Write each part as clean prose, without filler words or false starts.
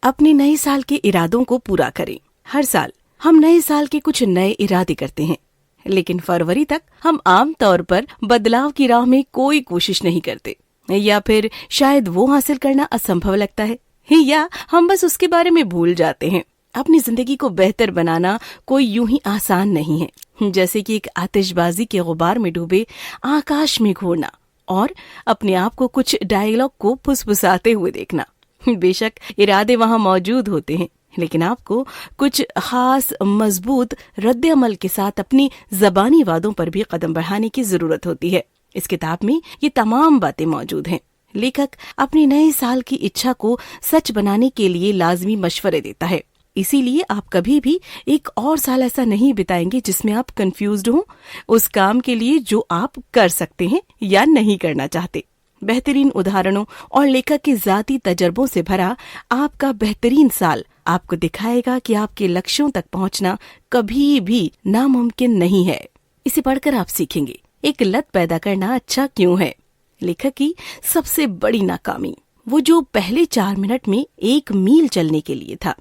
अपने नए साल के इरादों को पूरा करें। हर साल हम नए साल के कुछ नए इरादे करते हैं, लेकिन फरवरी तक हम आम तौर पर बदलाव की राह में कोई कोशिश नहीं करते, या फिर शायद वो हासिल करना असंभव लगता है, या हम बस उसके बारे में भूल जाते हैं। अपनी जिंदगी को बेहतर बनाना कोई यूं ही आसान नहीं है, जैसे कि एक आतिशबाजी के गुबार में डूबे आकाश में घूरना और अपने आप को कुछ डायलॉग को फुसफुसाते हुए देखना। बेशक इरादे वहाँ मौजूद होते हैं, लेकिन आपको कुछ खास मजबूत रद्द अमल के साथ अपनी ज़बानी वादों पर भी कदम बढ़ाने की जरूरत होती है। इस किताब में ये तमाम बातें मौजूद हैं। लेखक अपने नए साल की इच्छा को सच बनाने के लिए लाजमी मशवरे देता है। इसीलिए आप कभी भी एक और साल ऐसा नहीं बिताएंगे जिसमें आप कंफ्यूज्ड हो उस काम के लिए जो आप कर सकते हैं या नहीं करना चाहते। बेहतरीन उदाहरणों और लेखक के जाती तजर्बों से भरा आपका बेहतरीन साल आपको दिखाएगा कि आपके लक्ष्यों तक पहुंचना कभी भी नामुमकिन नहीं है। इसे पढ़कर आप सीखेंगे एक लत पैदा करना अच्छा क्यों है। लेखक की सबसे बड़ी नाकामी, वो जो पहले 4 मिनट में 1 मील चलने के लिए था।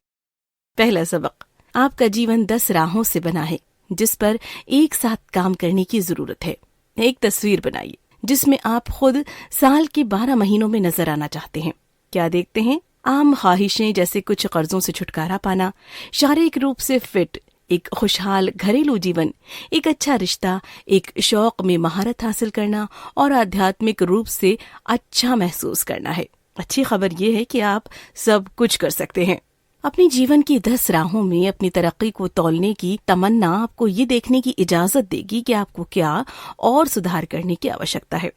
पहला सबक, आपका जीवन 10 राहों से बना है जिस पर एक साथ काम करने की जरूरत है। एक तस्वीर बनाइए जिसमें आप खुद साल के 12 महीनों में नजर आना चाहते हैं। क्या देखते हैं? आम ख्वाहिशें जैसे कुछ कर्जों से छुटकारा पाना, शारीरिक रूप से फिट, एक खुशहाल घरेलू जीवन, एक अच्छा रिश्ता, एक शौक में महारत हासिल करना और आध्यात्मिक रूप से अच्छा महसूस करना है। अच्छी खबर ये है कि आप सब कुछ कर सकते हैं। अपने जीवन की 10 राहों में अपनी तरक्की को तौलने की तमन्ना आपको ये देखने की इजाजत देगी कि आपको क्या और सुधार करने की आवश्यकता है।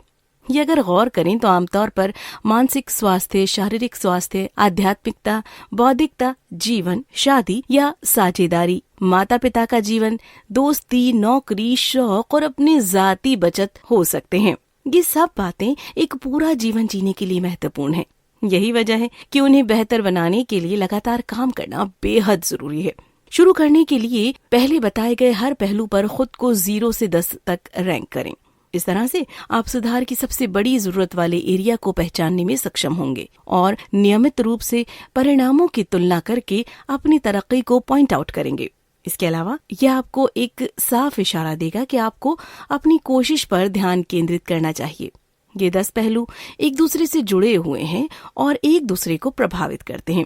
ये अगर गौर करें तो आमतौर पर मानसिक स्वास्थ्य, शारीरिक स्वास्थ्य, आध्यात्मिकता, बौद्धिकता, जीवन, शादी या साझेदारी, माता पिता का जीवन, दोस्ती, नौकरी, शौक और अपनी जाती बचत हो सकते हैं। ये सब बातें एक पूरा जीवन जीने के लिए महत्वपूर्ण हैं। यही वजह है कि उन्हें बेहतर बनाने के लिए लगातार काम करना बेहद जरूरी है। शुरू करने के लिए पहले बताए गए हर पहलू पर खुद को 0 से 10 तक रैंक करें। इस तरह से आप सुधार की सबसे बड़ी जरूरत वाले एरिया को पहचानने में सक्षम होंगे और नियमित रूप से परिणामों की तुलना करके अपनी तरक्की को पॉइंट आउट करेंगे। इसके अलावा यह आपको एक साफ इशारा देगा कि आपको अपनी कोशिश पर ध्यान केंद्रित करना चाहिए। ये 10 पहलू एक दूसरे से जुड़े हुए हैं और एक दूसरे को प्रभावित करते हैं,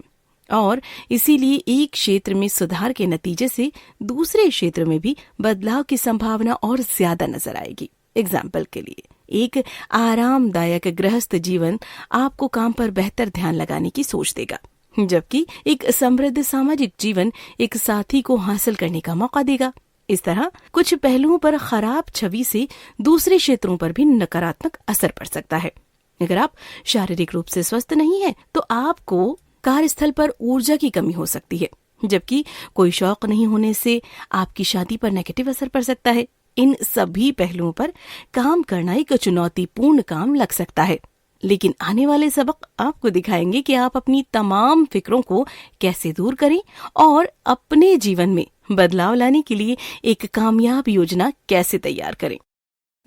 और इसीलिए एक क्षेत्र में सुधार के नतीजे से दूसरे क्षेत्र में भी बदलाव की संभावना और ज्यादा नजर आएगी। एग्जाम्पल के लिए, एक आरामदायक गृहस्थ जीवन आपको काम पर बेहतर ध्यान लगाने की सोच देगा, जबकि एक समृद्ध सामाजिक जीवन एक साथी को हासिल करने का मौका देगा। इस तरह कुछ पहलुओं पर खराब छवि से दूसरे क्षेत्रों पर भी नकारात्मक असर पड़ सकता है। अगर आप शारीरिक रूप से स्वस्थ नहीं हैं, तो आपको कार्यस्थल पर ऊर्जा की कमी हो सकती है, जबकि कोई शौक नहीं होने से आपकी शादी पर नेगेटिव असर पड़ सकता है। इन सभी पहलुओं पर काम करना एक चुनौतीपूर्ण काम लग सकता है, लेकिन आने वाले सबक आपको दिखाएंगे कि आप अपनी तमाम फिक्रों को कैसे दूर करें और अपने जीवन में बदलाव लाने के लिए एक कामयाब योजना कैसे तैयार करें।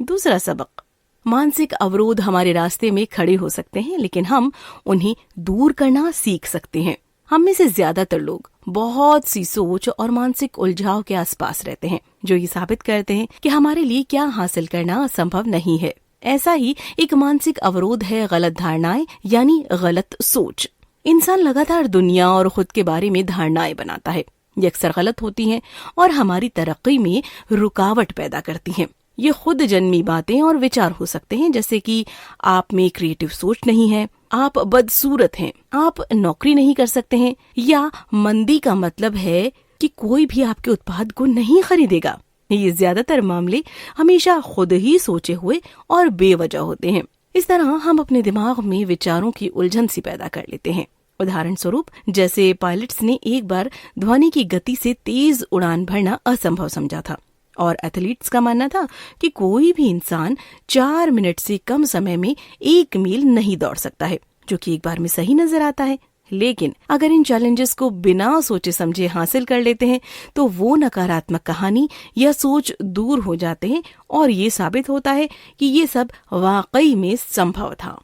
दूसरा सबक, मानसिक अवरोध हमारे रास्ते में खड़े हो सकते हैं, लेकिन हम उन्हें दूर करना सीख सकते हैं। हम में से ज्यादातर लोग बहुत सी सोच और मानसिक उलझाव के आसपास रहते हैं, जो ये साबित करते हैं कि हमारे लिए क्या हासिल करना संभव नहीं है। ऐसा ही एक मानसिक अवरोध है गलत धारणाएं, यानी गलत सोच। इंसान लगातार दुनिया और खुद के बारे में धारणाएं बनाता है। ये अक्सर गलत होती हैं और हमारी तरक्की में रुकावट पैदा करती हैं। ये खुद जन्मी बातें और विचार हो सकते हैं, जैसे कि आप में क्रिएटिव सोच नहीं है, आप बदसूरत हैं, आप नौकरी नहीं कर सकते हैं, या मंदी का मतलब है कि कोई भी आपके उत्पाद को नहीं खरीदेगा। ये ज्यादातर मामले हमेशा खुद ही सोचे हुए और बेवजह होते हैं। इस तरह हम अपने दिमाग में विचारों की उलझन सी पैदा कर लेते हैं। उदाहरण स्वरूप, जैसे पायलट्स ने एक बार ध्वनि की गति से तेज उड़ान भरना असंभव समझा था, और एथलीट्स का मानना था कि कोई भी इंसान 4 मिनट से कम समय में 1 मील नहीं दौड़ सकता है, जो कि एक बार में सही नजर आता है। लेकिन अगर इन चैलेंजेस को बिना सोचे समझे हासिल कर लेते हैं, तो वो नकारात्मक कहानी या सोच दूर हो जाते हैं और ये साबित होता है कि ये सब वाकई में संभव था।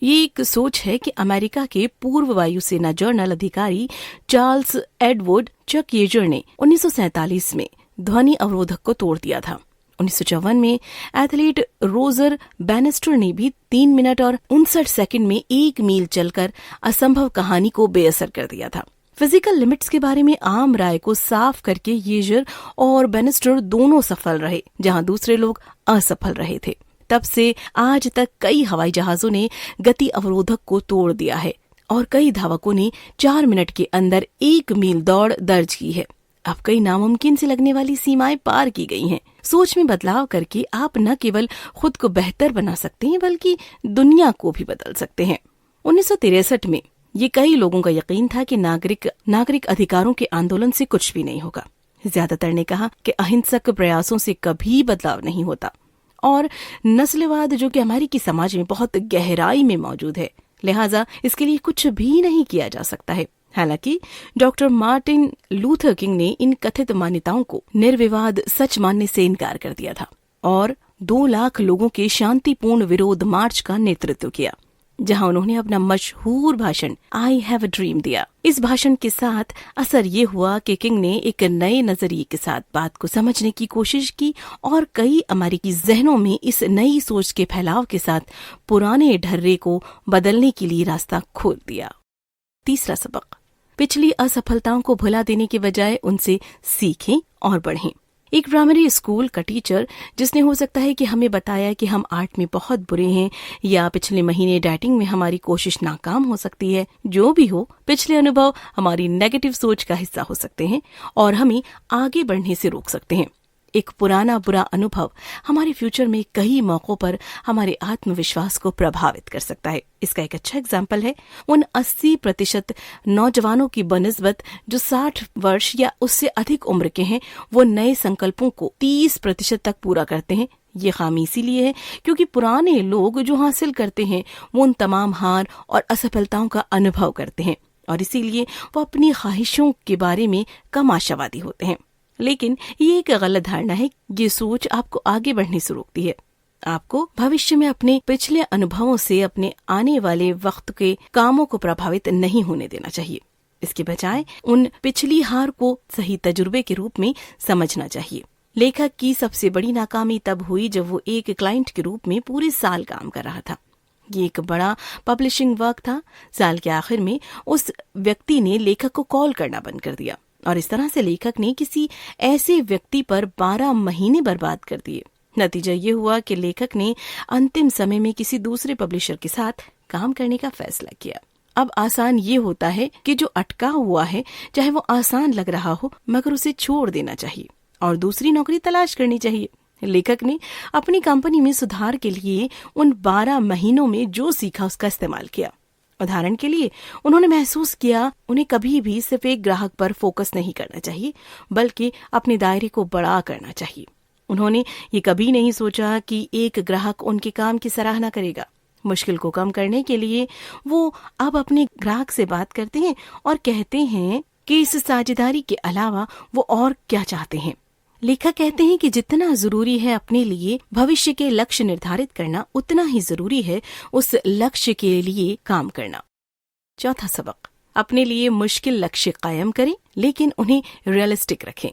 ये एक सोच है कि अमेरिका के पूर्व वायुसेना जर्नल अधिकारी चार्ल्स एडवर्ड चक येजर ने 1947 में ध्वनि अवरोधक को तोड़ दिया था। 1954 में एथलीट रोजर बैनिस्टर ने भी 3 मिनट और 59 सेकंड में 1 मील चलकर असंभव कहानी को बेअसर कर दिया था। फिजिकल लिमिट्स के बारे में आम राय को साफ करके येजर और बैनिस्टर दोनों सफल रहे, जहां दूसरे लोग असफल रहे थे। तब से आज तक कई हवाई जहाजों ने गति अवरोधक को तोड़ दिया है और कई धावकों ने 4 मिनट के अंदर 1 मील दौड़ दर्ज की है। अब कई नामुमकिन से लगने वाली सीमाएं पार की गई हैं। सोच में बदलाव करके आप न केवल खुद को बेहतर बना सकते हैं बल्कि दुनिया को भी बदल सकते हैं। 1963 में ये कई लोगों का यकीन था कि नागरिक अधिकारों के आंदोलन से कुछ भी नहीं होगा। ज्यादातर ने कहा कि अहिंसक प्रयासों से कभी बदलाव नहीं होता और नस्लवाद जो कि हमारी की समाज में बहुत गहराई में मौजूद है, लिहाजा इसके लिए कुछ भी नहीं किया जा सकता है। हालांकि डॉक्टर मार्टिन लूथर किंग ने इन कथित मान्यताओं को निर्विवाद सच मानने से इनकार कर दिया था और 2 लाख लोगों के शांतिपूर्ण विरोध मार्च का नेतृत्व किया, जहां उन्होंने अपना मशहूर भाषण आई हैव अ ड्रीम दिया। इस भाषण के साथ असर ये हुआ कि किंग ने एक नए नजरिए के साथ बात को समझने की कोशिश की और कई अमेरिकी जहनों में इस नई सोच के फैलाव के साथ पुराने ढर्रे को बदलने के लिए रास्ता खोल दिया। तीसरा सबक, पिछली असफलताओं को भुला देने के बजाय उनसे सीखें और बढ़ें। एक प्राइमरी स्कूल का टीचर जिसने हो सकता है कि हमें बताया कि हम आर्ट में बहुत बुरे हैं या पिछले महीने डाइटिंग में हमारी कोशिश नाकाम हो सकती है, जो भी हो, पिछले अनुभव हमारी नेगेटिव सोच का हिस्सा हो सकते हैं और हमें आगे बढ़ने से रोक सकते हैं। एक पुराना बुरा अनुभव हमारे फ्यूचर में कई मौकों पर हमारे आत्मविश्वास को प्रभावित कर सकता है। इसका एक अच्छा एग्जाम्पल है उन 80% नौजवानों की बनिस्बत जो 60 वर्ष या उससे अधिक उम्र के हैं, वो नए संकल्पों को 30% तक पूरा करते हैं। ये खामी इसीलिए है क्योंकि पुराने लोग जो हासिल करते हैं वो उन तमाम हार और असफलताओं का अनुभव करते हैं और इसीलिए वो अपनी ख्वाहिशों के बारे में कम आशावादी होते हैं। लेकिन ये एक गलत धारणा है। ये सोच आपको आगे बढ़ने से रोकती है। आपको भविष्य में अपने पिछले अनुभवों से अपने आने वाले वक्त के कामों को प्रभावित नहीं होने देना चाहिए। इसके बजाय उन पिछली हार को सही तजुर्बे के रूप में समझना चाहिए। लेखक की सबसे बड़ी नाकामी तब हुई जब वो एक क्लाइंट के रूप में पूरे साल काम कर रहा था। ये एक बड़ा पब्लिशिंग वर्क था। साल के आखिर में उस व्यक्ति ने लेखक को कॉल करना बंद कर दिया और इस तरह से लेखक ने किसी ऐसे व्यक्ति पर 12 महीने बर्बाद कर दिए। नतीजा ये हुआ कि लेखक ने अंतिम समय में किसी दूसरे पब्लिशर के साथ काम करने का फैसला किया। अब आसान ये होता है कि जो अटका हुआ है, चाहे वो आसान लग रहा हो, मगर उसे छोड़ देना चाहिए और दूसरी नौकरी तलाश करनी चाहिए। लेखक ने अपनी कंपनी में सुधार के लिए उन 12 महीनों में जो सीखा उसका इस्तेमाल किया। उदाहरण के लिए उन्होंने महसूस किया उन्हें कभी भी सिर्फ एक ग्राहक पर फोकस नहीं करना चाहिए, बल्कि अपने दायरे को बड़ा करना चाहिए। उन्होंने ये कभी नहीं सोचा कि एक ग्राहक उनके काम की सराहना करेगा। मुश्किल को कम करने के लिए वो अब अपने ग्राहक से बात करते हैं और कहते हैं कि इस साझेदारी के अलावा वो और क्या चाहते हैं। लेखक कहते हैं कि जितना जरूरी है अपने लिए भविष्य के लक्ष्य निर्धारित करना, उतना ही जरूरी है उस लक्ष्य के लिए काम करना। चौथा सबक, अपने लिए मुश्किल लक्ष्य कायम करें लेकिन उन्हें रियलिस्टिक रखें।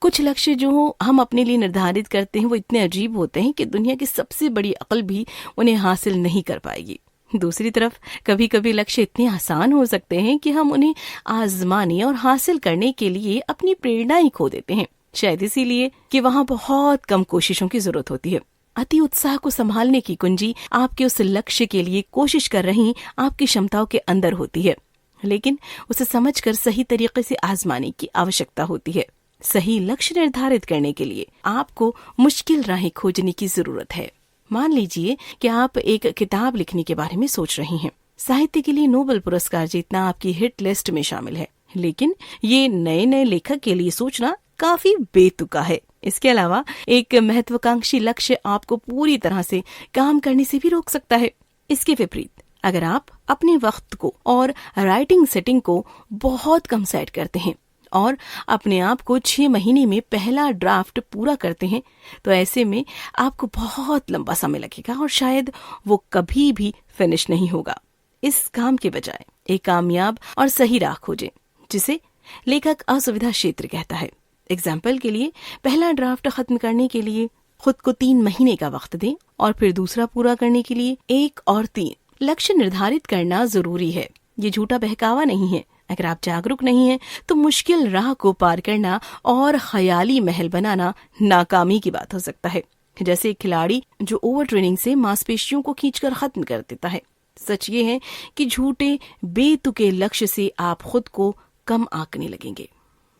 कुछ लक्ष्य जो हम अपने लिए निर्धारित करते हैं वो इतने अजीब होते हैं कि दुनिया की सबसे बड़ी अक्ल भी उन्हें हासिल नहीं कर पाएगी। दूसरी तरफ कभी कभी लक्ष्य इतने आसान हो सकते हैं कि हम उन्हें आजमाने और हासिल करने के लिए अपनी प्रेरणा ही खो देते हैं, शायद इसीलिए कि वहाँ बहुत कम कोशिशों की जरूरत होती है। अति उत्साह को संभालने की कुंजी आपके उस लक्ष्य के लिए कोशिश कर रही आपकी क्षमताओं के अंदर होती है, लेकिन उसे समझकर सही तरीके से आजमाने की आवश्यकता होती है। सही लक्ष्य निर्धारित करने के लिए आपको मुश्किल राहें खोजने की जरूरत है। मान लीजिए कि आप एक किताब लिखने के बारे में सोच रही हैं। साहित्य के लिए नोबेल पुरस्कार जीतना आपकी हिट लिस्ट में शामिल है, लेकिन ये नए नए लेखक के लिए सोचना काफी बेतुका है। इसके अलावा एक महत्वाकांक्षी लक्ष्य आपको पूरी तरह से काम करने से भी रोक सकता है। इसके विपरीत, अगर आप अपने वक्त को और राइटिंग सेटिंग को बहुत कम सेट करते हैं और अपने आप को 6 महीने में पहला ड्राफ्ट पूरा करते हैं तो ऐसे में आपको बहुत लंबा समय लगेगा और शायद वो कभी भी फिनिश नहीं होगा। इस काम के बजाय एक कामयाब और सही राह खोजें, जिसे लेखक असुविधा क्षेत्र कहता है। एग्जाम्पल के लिए पहला ड्राफ्ट खत्म करने के लिए खुद को 3 महीने का वक्त दें और फिर दूसरा पूरा करने के लिए 1 और 3। लक्ष्य निर्धारित करना जरूरी है, ये झूठा बहकावा नहीं है। अगर आप जागरूक नहीं हैं तो मुश्किल राह को पार करना और ख्याली महल बनाना नाकामी की बात हो सकता है। जैसे एक खिलाड़ी जो ओवर ट्रेनिंग से मांसपेशियों को खींचकर खत्म कर देता है। सच ये है कि झूठे बेतुके लक्ष्य से आप खुद को कम आंकने लगेंगे।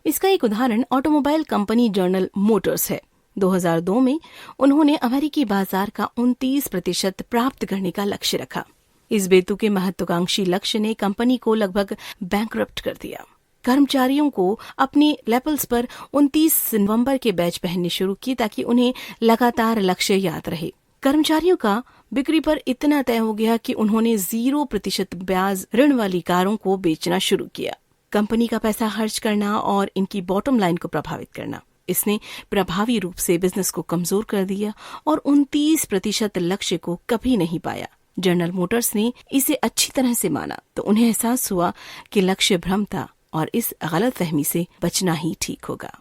इसका एक उदाहरण ऑटोमोबाइल कंपनी जनरल मोटर्स है। 2002 में उन्होंने अमेरिकी बाजार का 29% प्राप्त करने का लक्ष्य रखा। इस बेतुके महत्वाकांक्षी लक्ष्य ने कंपनी को लगभग बैंकरप्ट कर दिया। कर्मचारियों को अपने लैपल्स पर 29 नवंबर के बैच पहनने शुरू किए ताकि उन्हें लगातार लक्ष्य याद रहे। कर्मचारियों का बिक्री पर इतना तय हो गया कि उन्होंने 0% ब्याज ऋण वाली कारों को बेचना शुरू किया। कंपनी का पैसा खर्च करना और इनकी बॉटम लाइन को प्रभावित करना, इसने प्रभावी रूप से बिजनेस को कमजोर कर दिया और 29% लक्ष्य को कभी नहीं पाया। जनरल मोटर्स ने इसे अच्छी तरह से माना तो उन्हें एहसास हुआ कि लक्ष्य भ्रम था और इस गलतफहमी से बचना ही ठीक होगा।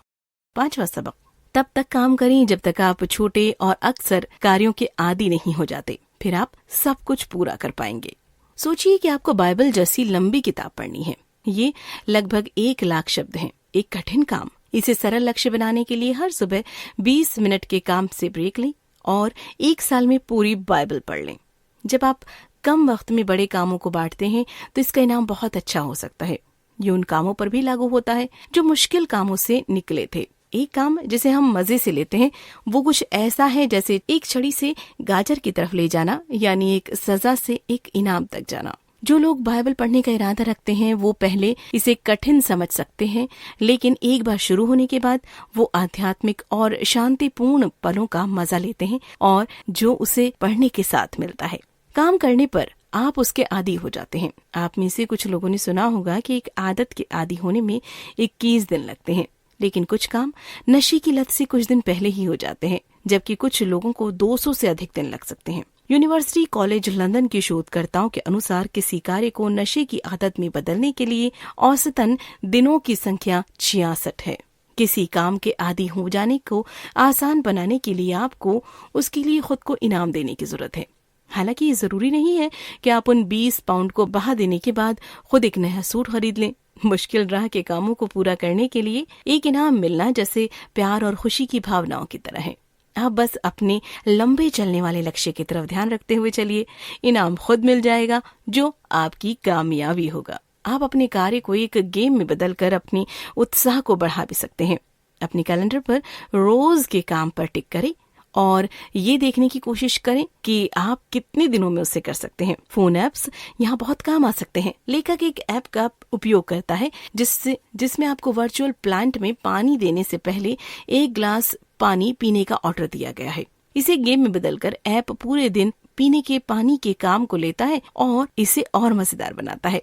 5वां सबक, तब तक काम करें जब तक आप छोटे और अक्सर कार्यों के आदी नहीं हो जाते, फिर आप सब कुछ पूरा कर पाएंगे। सोचिए कि आपको बाइबल जैसी लंबी किताब पढ़नी है। ये लगभग 1 लाख शब्द हैं, एक कठिन काम। इसे सरल लक्ष्य बनाने के लिए हर सुबह 20 मिनट के काम से ब्रेक लें और 1 साल में पूरी बाइबल पढ़ लें। जब आप कम वक्त में बड़े कामों को बांटते हैं तो इसका इनाम बहुत अच्छा हो सकता है। ये उन कामों पर भी लागू होता है जो मुश्किल कामों से निकले थे। एक काम जिसे हम मजे से लेते हैं वो कुछ ऐसा है जैसे एक छड़ी से गाजर की तरफ ले जाना, यानी एक सजा से एक इनाम तक जाना। जो लोग बाइबल पढ़ने का इरादा रखते हैं वो पहले इसे कठिन समझ सकते हैं, लेकिन एक बार शुरू होने के बाद वो आध्यात्मिक और शांतिपूर्ण पलों का मजा लेते हैं और जो उसे पढ़ने के साथ मिलता है। काम करने पर आप उसके आदी हो जाते हैं। आप में से कुछ लोगों ने सुना होगा कि एक आदत के आदी होने में 21 दिन लगते हैं, लेकिन कुछ काम नशे की लत से कुछ दिन पहले ही हो जाते हैं, जबकि कुछ लोगों को 200 से अधिक दिन लग सकते हैं। यूनिवर्सिटी कॉलेज लंदन के शोधकर्ताओं के अनुसार किसी कार्य को नशे की आदत में बदलने के लिए औसतन दिनों की संख्या 66 है। किसी काम के आदी हो जाने को आसान बनाने के लिए आपको उसके लिए खुद को इनाम देने की जरूरत है। हालांकि ये जरूरी नहीं है कि आप उन 20 पाउंड को बहा देने के बाद खुद एक नया सूट खरीद लें। मुश्किल राह के कामों को पूरा करने के लिए एक इनाम मिलना जैसे प्यार और खुशी की भावनाओं की तरह है। आप बस अपने लंबे चलने वाले लक्ष्य की तरफ ध्यान रखते हुए चलिए, इनाम खुद मिल जाएगा जो आपकी कामयाबी होगा। आप अपने कार्य को एक गेम में बदलकर अपनी उत्साह को बढ़ा भी सकते हैं। अपने कैलेंडर पर रोज के काम पर टिक करें और ये देखने की कोशिश करें कि आप कितने दिनों में उसे कर सकते हैं। फोन ऐप्स यहाँ बहुत काम आ सकते हैं। लेखक एक ऐप का उपयोग करता है जिसमें आपको वर्चुअल प्लांट में पानी देने से पहले 1 गिलास पानी पीने का ऑर्डर दिया गया है। इसे गेम में बदलकर ऐप पूरे दिन पीने के पानी के काम को लेता है और इसे और मजेदार बनाता है।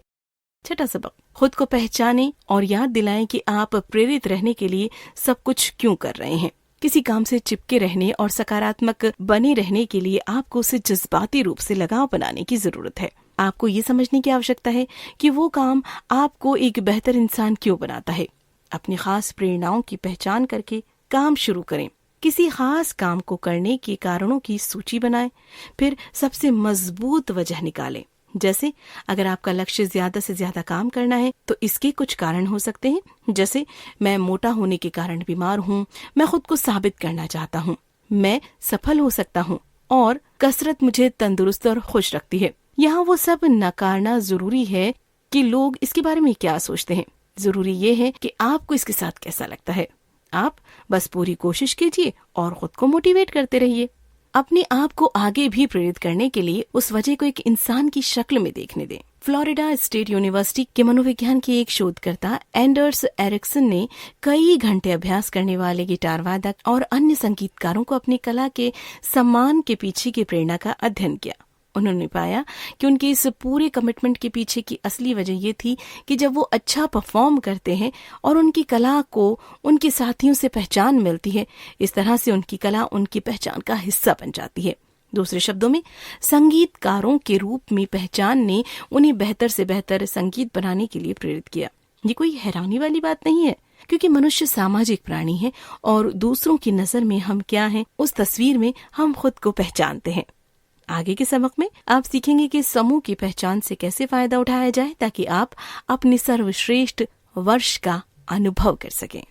6वां सबक, खुद को पहचानें और याद दिलाएं कि आप प्रेरित रहने के लिए सब कुछ क्यों कर रहे हैं। किसी काम से चिपके रहने और सकारात्मक बने रहने के लिए आपको उसे जज्बाती रूप से लगाव बनाने की जरूरत है। आपको ये समझने की आवश्यकता है कि वो काम आपको एक बेहतर इंसान क्यों बनाता है। अपनी खास प्रेरणाओं की पहचान करके काम शुरू करें। किसी खास काम को करने के कारणों की सूची बनाएं, फिर सबसे मजबूत वजह निकालें। जैसे अगर आपका लक्ष्य ज्यादा से ज्यादा काम करना है तो इसके कुछ कारण हो सकते हैं, जैसे मैं मोटा होने के कारण बीमार हूँ, मैं खुद को साबित करना चाहता हूँ, मैं सफल हो सकता हूँ और कसरत मुझे तंदुरुस्त और खुश रखती है। यहाँ वो सब नकारना जरूरी है कि लोग इसके बारे में क्या सोचते हैं। जरूरी ये है कि आपको इसके साथ कैसा लगता है। आप बस पूरी कोशिश कीजिए और खुद को मोटिवेट करते रहिए। अपने आप को आगे भी प्रेरित करने के लिए उस वजह को एक इंसान की शक्ल में देखने दें। फ्लोरिडा स्टेट यूनिवर्सिटी के मनोविज्ञान के एक शोधकर्ता एंडर्स एरिक्सन ने कई घंटे अभ्यास करने वाले गिटार वादक और अन्य संगीतकारों को अपनी कला के सम्मान के पीछे की प्रेरणा का अध्ययन किया। उन्होंने पाया कि उनके इस पूरे कमिटमेंट के पीछे की असली वजह ये थी कि जब वो अच्छा परफॉर्म करते हैं और उनकी कला को उनके साथियों से पहचान मिलती है, इस तरह से उनकी कला उनकी पहचान का हिस्सा बन जाती है। दूसरे शब्दों में, संगीतकारों के रूप में पहचान ने उन्हें बेहतर से बेहतर संगीत बनाने के लिए प्रेरित किया। ये कोई हैरानी वाली बात नहीं है, क्योंकि मनुष्य सामाजिक प्राणी है और दूसरों की नजर में हम क्या हैं, उस तस्वीर में हम खुद को पहचानते हैं। आगे के सबक में आप सीखेंगे कि समूह की पहचान से कैसे फायदा उठाया जाए ताकि आप अपने सर्वश्रेष्ठ वर्ष का अनुभव कर सकें।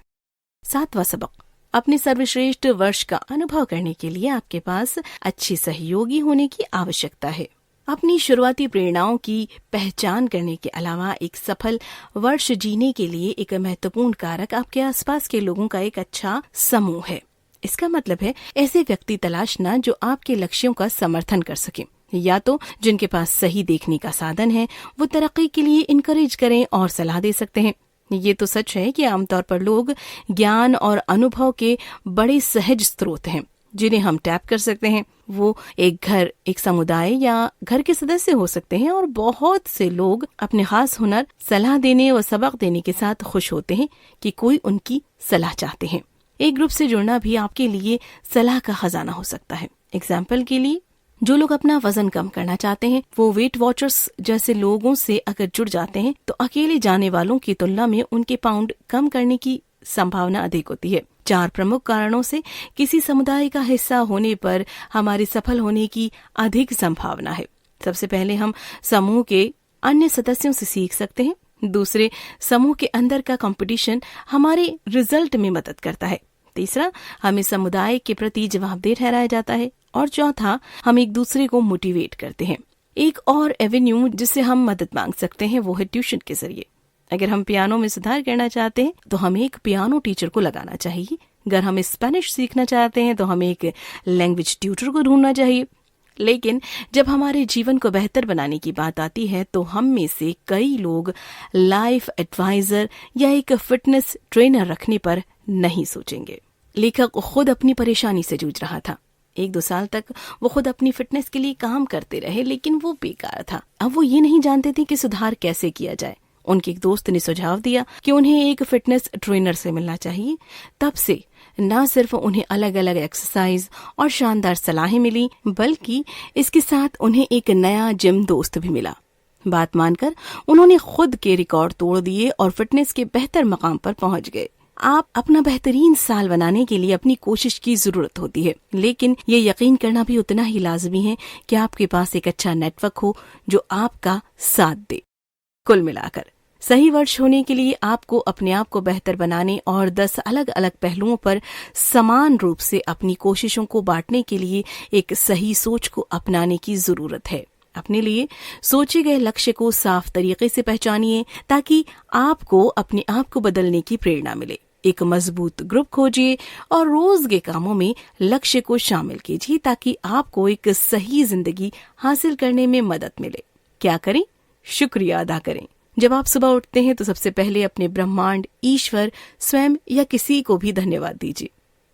7वां सबक, अपने सर्वश्रेष्ठ वर्ष का अनुभव करने के लिए आपके पास अच्छे सहयोगी होने की आवश्यकता है। अपनी शुरुआती प्रेरणाओं की पहचान करने के अलावा एक सफल वर्ष जीने के लिए एक महत्वपूर्ण कारक आपके आसपास के लोगों का एक अच्छा समूह है। इसका मतलब है ऐसे व्यक्ति तलाशना जो आपके लक्ष्यों का समर्थन कर सके, या तो जिनके पास सही देखने का साधन है, वो तरक्की के लिए इनकरेज करें और सलाह दे सकते हैं। ये तो सच है कि आमतौर पर लोग ज्ञान और अनुभव के बड़े सहज स्रोत हैं जिन्हें हम टैप कर सकते हैं। वो एक घर, एक समुदाय या घर के सदस्य हो सकते हैं, और बहुत से लोग अपने खास हुनर, सलाह देने और सबक देने के साथ खुश होते हैं कि कोई उनकी सलाह चाहते हैं। एक ग्रुप से जुड़ना भी आपके लिए सलाह का खजाना हो सकता है। एग्जाम्पल के लिए, जो लोग अपना वजन कम करना चाहते हैं वो वेट वॉचर्स जैसे लोगों से अगर जुड़ जाते हैं तो अकेले जाने वालों की तुलना में उनके पाउंड कम करने की संभावना अधिक होती है। 4 प्रमुख कारणों से किसी समुदाय का हिस्सा होने पर हमारे सफल होने की अधिक संभावना है। सबसे पहले, हम समूह के अन्य सदस्यों से सीख सकते हैं। दूसरे, समूह के अंदर का कंपटीशन हमारे रिजल्ट में मदद करता है। तीसरा, हमें समुदाय के प्रति जवाबदेह ठहराया जाता है। और चौथा, हम एक दूसरे को मोटिवेट करते हैं। एक और एवेन्यू जिससे हम मदद मांग सकते हैं वो है ट्यूशन के जरिए। अगर हम पियानो में सुधार करना चाहते हैं तो हमें एक पियानो टीचर को लगाना चाहिए। अगर हम स्पेनिश सीखना चाहते हैं तो हमें एक लैंग्वेज ट्यूटर को ढूंढना चाहिए। लेकिन जब हमारे जीवन को बेहतर बनाने की बात आती है तो हम में से कई लोग लाइफ एडवाइजर या एक फिटनेस ट्रेनर रखने पर नहीं सोचेंगे। लेखक खुद अपनी परेशानी से जूझ रहा था। 1-2 साल तक वो खुद अपनी फिटनेस के लिए काम करते रहे, लेकिन वो बेकार था। अब वो ये नहीं जानते थे कि सुधार कैसे किया जाए। उनके एक दोस्त ने सुझाव दिया कि उन्हें एक फिटनेस ट्रेनर से मिलना चाहिए। तब से न सिर्फ उन्हें अलग अलग एक्सरसाइज और शानदार सलाहें मिली, बल्कि इसके साथ उन्हें एक नया जिम दोस्त भी मिला। बात मानकर उन्होंने खुद के रिकॉर्ड तोड़ दिए और फिटनेस के बेहतर मकाम पर पहुंच गए। आप अपना बेहतरीन साल बनाने के लिए अपनी कोशिश की जरूरत होती है, लेकिन ये यकीन करना भी उतना ही लाजमी है कि आपके पास एक अच्छा नेटवर्क हो जो आपका साथ दे। कुल मिलाकर सही वर्ष होने के लिए आपको अपने आप को बेहतर बनाने और 10 अलग अलग पहलुओं पर समान रूप से अपनी कोशिशों को बांटने के लिए एक सही सोच को अपनाने की जरूरत है। अपने लिए सोचे गए लक्ष्य को साफ तरीके से पहचानिए ताकि आपको अपने आप को बदलने की प्रेरणा मिले। एक मजबूत ग्रुप खोजिए और रोज के कामों में लक्ष्य को शामिल कीजिए ताकि आपको एक सही जिंदगी हासिल करने में मदद मिले। क्या करें? शुक्रिया अदा करें। जब आप सुबह उठते हैं तो सबसे पहले अपने ब्रह्मांड, ईश्वर, स्वयं या किसी को भी धन्यवाद दीजिए।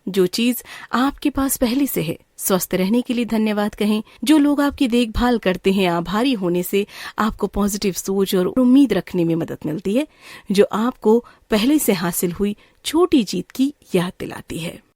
जो चीज आपके पास पहले से है, स्वस्थ रहने के लिए धन्यवाद कहें। जो लोग आपकी देखभाल करते हैं, आभारी होने से आपको पॉजिटिव सोच और उम्मीद रखने में मदद मिलती है, जो आपको पहले से हासिल हुई छोटी जीत की याद दिलाती है।